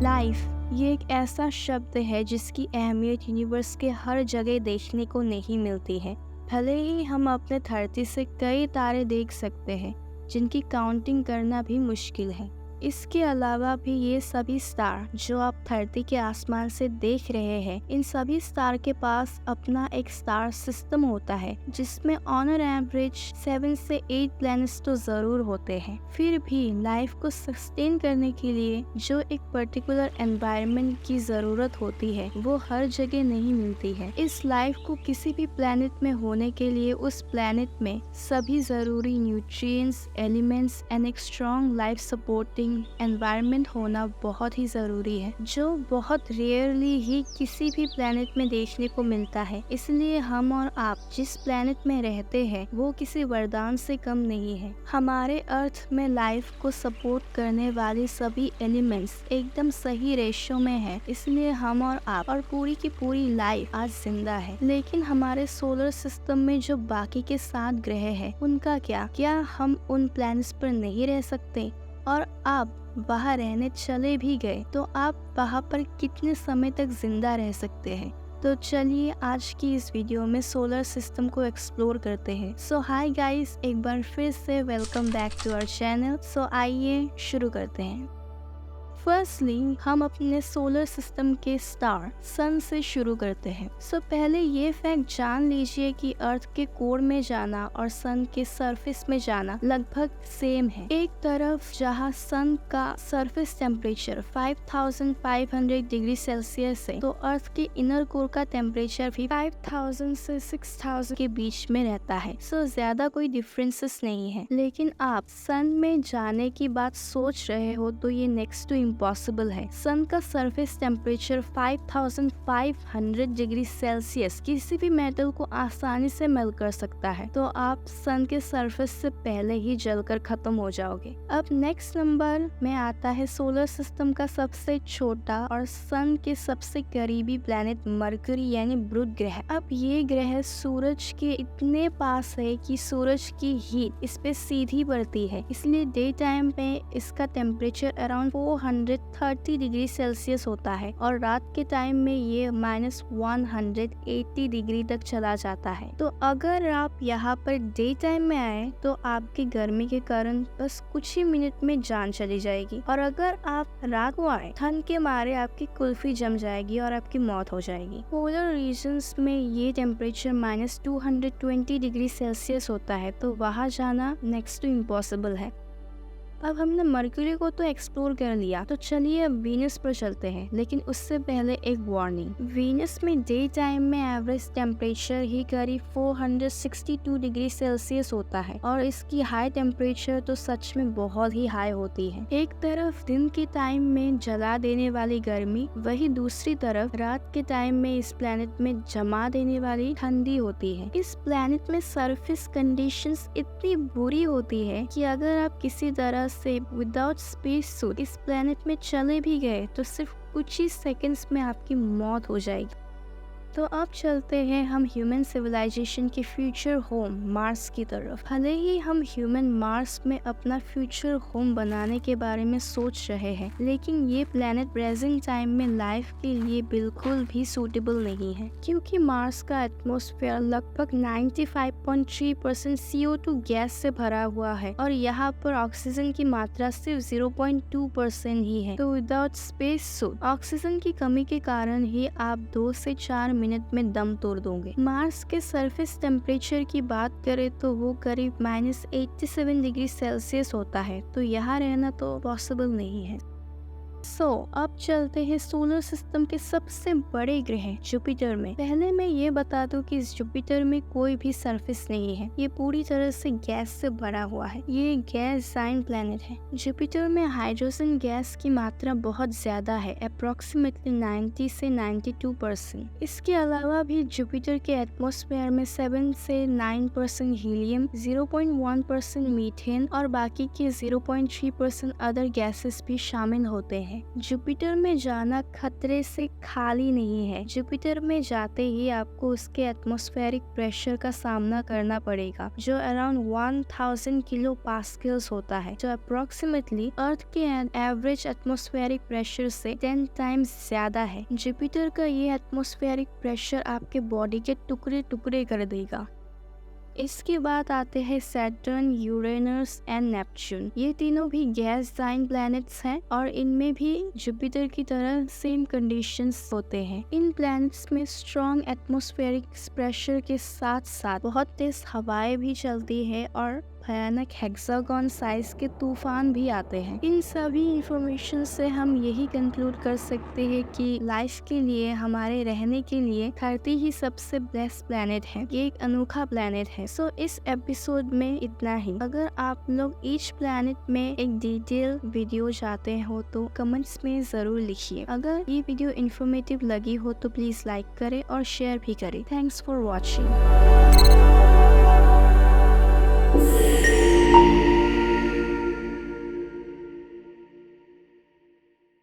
Life ये एक ऐसा शब्द है जिसकी अहमियत यूनिवर्स के हर जगह देखने को नहीं मिलती है। भले ही हम अपने धरती से कई तारे देख सकते हैं जिनकी काउंटिंग करना भी मुश्किल है। इसके अलावा भी ये सभी स्टार जो आप धरती के आसमान से देख रहे हैं, इन सभी स्टार के पास अपना एक स्टार सिस्टम होता है जिसमें ऑन एवरेज 7 से 8 प्लैनेट्स तो जरूर होते हैं। फिर भी लाइफ को सस्टेन करने के लिए जो एक पर्टिकुलर एनवायरनमेंट की जरूरत होती है वो हर जगह नहीं मिलती है। इस लाइफ को किसी भी प्लैनेट में होने के लिए उस प्लैनेट में सभी जरूरी न्यूट्रिएंट्स, एलिमेंट्स एंड एक स्ट्रॉन्ग लाइफ सपोर्टिंग एनवायरनमेंट होना बहुत ही जरूरी है, जो बहुत रेयरली ही किसी भी प्लेनेट में देखने को मिलता है। इसलिए हम और आप जिस प्लेनेट में रहते हैं वो किसी वरदान से कम नहीं है। हमारे अर्थ में लाइफ को सपोर्ट करने वाले सभी एलिमेंट्स एकदम सही रेशो में है, इसलिए हम और आप और पूरी की पूरी लाइफ आज जिंदा है। लेकिन हमारे सोलर सिस्टम में जो बाकी के 7 ग्रह हैं, उनका क्या हम उन प्लैनेट्स पर नहीं रह सकते? और आप वहाँ रहने चले भी गए तो आप वहाँ पर कितने समय तक जिंदा रह सकते हैं? तो चलिए आज की इस वीडियो में सोलर सिस्टम को एक्सप्लोर करते हैं। सो हाय गाइस, एक बार फिर से welcome back to our channel. So आइए शुरू करते हैं। फर्स्टली हम अपने सोलर सिस्टम के स्टार सन से शुरू करते हैं। सो पहले ये फैक्ट जान लीजिए कि अर्थ के कोर में जाना और सन के सरफेस में जाना लगभग सेम है। एक तरफ जहाँ सन का सरफेस टेम्परेचर 5500 डिग्री सेल्सियस है, तो अर्थ के इनर कोर का टेम्परेचर भी 5000 से 6000 के बीच में रहता है। सो ज्यादा कोई डिफरेंसेस नहीं है। लेकिन आप सन में जाने की बात सोच रहे हो तो ये नेक्स्ट टू इम्पॉसिबल है। सन का सरफेस टेम्परेचर 5500 डिग्री सेल्सियस किसी भी मेटल को आसानी से मेल्ट कर सकता है, तो आप सन के सरफेस से पहले ही जलकर खत्म हो जाओगे। अब नेक्स्ट नंबर में आता है सोलर सिस्टम का सबसे छोटा और सन के सबसे करीबी प्लेनेट मरकरी यानी बुध ग्रह। अब ये ग्रह सूरज के इतने पास है कि सूरज की हीट इस पे सीधी पड़ती है, इसलिए डे टाइम पे इसका टेम्परेचर अराउंड 430 डिग्री सेल्सियस होता है और रात के टाइम में ये -180 डिग्री तक चला जाता है। तो अगर आप यहाँ पर डे टाइम में आए तो आपकी गर्मी के कारण बस कुछ ही मिनट में जान चली जाएगी, और अगर आप रात को आए ठंड के मारे आपकी कुल्फी जम जाएगी और आपकी मौत हो जाएगी। पोलर रीजन्स में ये टेम्परेचर -220 डिग्री सेल्सियस होता है, तो वहाँ जाना नेक्स्ट टू इम्पॉसिबल है। अब हमने मरकरी को तो एक्सप्लोर कर लिया, तो चलिए अब वीनस पर चलते हैं। लेकिन उससे पहले एक वार्निंग, वीनस में डे टाइम में एवरेज टेम्परेचर ही करीब 462 डिग्री सेल्सियस होता है और इसकी हाई टेम्परेचर तो सच में बहुत ही हाई होती है। एक तरफ दिन के टाइम में जला देने वाली गर्मी, वही दूसरी तरफ रात के टाइम में इस प्लेनेट में जमा देने वाली ठंडी होती है। इस प्लेनेट में सरफेस कंडीशंस इतनी बुरी होती है कि अगर आप किसी तरह से विदाउट स्पेस सूट इस प्लेनेट में चले भी गए तो सिर्फ कुछ ही सेकंड्स में आपकी मौत हो जाएगी। तो अब चलते हैं हम ह्यूमन सिविलाइजेशन के फ्यूचर होम मार्स की तरफ। भले ही हम ह्यूमन मार्स में अपना फ्यूचर होम बनाने के बारे में सोच रहे हैं, लेकिन ये प्लेनेट प्रेजेंट टाइम में लाइफ के लिए बिल्कुल भी सूटेबल नहीं है, क्योंकि मार्स का एटमॉस्फेयर लगभग 95.3% CO2 गैस से भरा हुआ है और यहाँ पर ऑक्सीजन की मात्रा सिर्फ 0.2% ही है। तो विदाउट स्पेस सूट ऑक्सीजन की कमी के कारण ही आप 2 से 4 मिनट में दम तोड़ दोगे। मार्स के सरफेस टेम्परेचर की बात करें तो वो करीब -87 डिग्री सेल्सियस होता है, तो यहाँ रहना तो पॉसिबल नहीं है। अब चलते हैं सोलर सिस्टम के सबसे बड़े ग्रह जुपिटर में। पहले मैं ये बता दूं कि इस जुपिटर में कोई भी सरफेस नहीं है, ये पूरी तरह से गैस से भरा हुआ है। ये गैस जाइंट प्लेनेट है। जुपिटर में हाइड्रोजन गैस की मात्रा बहुत ज्यादा है, अप्रोक्सीमेटली 90 से 92%। इसके अलावा भी जुपिटर के एटमॉस्फेयर में 7 से 9% हीलियम, 0.1% मीथेन और बाकी के 0.3% अदर गैसेस भी शामिल होते हैं। हैं। जुपिटर में जाना खतरे से खाली नहीं है। जुपिटर में जाते ही आपको उसके एटमॉस्फेरिक प्रेशर का सामना करना पड़ेगा, जो अराउंड 1000 किलो पास्कल्स होता है, जो अप्रोक्सीमेटली अर्थ के एवरेज एटमॉस्फेरिक प्रेशर से 10 टाइम्स ज्यादा है। जुपिटर का ये एटमॉस्फेरिक प्रेशर आपके बॉडी के टुकड़े टुकड़े कर देगा। इसके बाद आते हैं सैटर्न, यूरेनस एंड नेपच्यून। ये तीनों भी गैस जाइन प्लैनेट्स हैं और इनमें भी जुपिटर की तरह सेम कंडीशंस होते हैं। इन प्लैनेट्स में स्ट्रॉन्ग एटमॉस्फेरिक प्रेशर के साथ साथ बहुत तेज हवाएं भी चलती है और भयानक हेक्सागन साइज के तूफान भी आते हैं। इन सभी इंफॉर्मेशन से हम यही कंक्लूड कर सकते हैं कि लाइफ के लिए, हमारे रहने के लिए धरती ही सबसे बेस्ट प्लेनेट है। ये एक अनोखा प्लेनेट है। सो इस एपिसोड में इतना ही। अगर आप लोग ईच प्लेनेट में एक डिटेल वीडियो चाहते हो तो कमेंट्स में जरूर लिखिए। अगर ये वीडियो इन्फॉर्मेटिव लगी हो तो प्लीज लाइक करें और शेयर भी करें। Thanks for watching.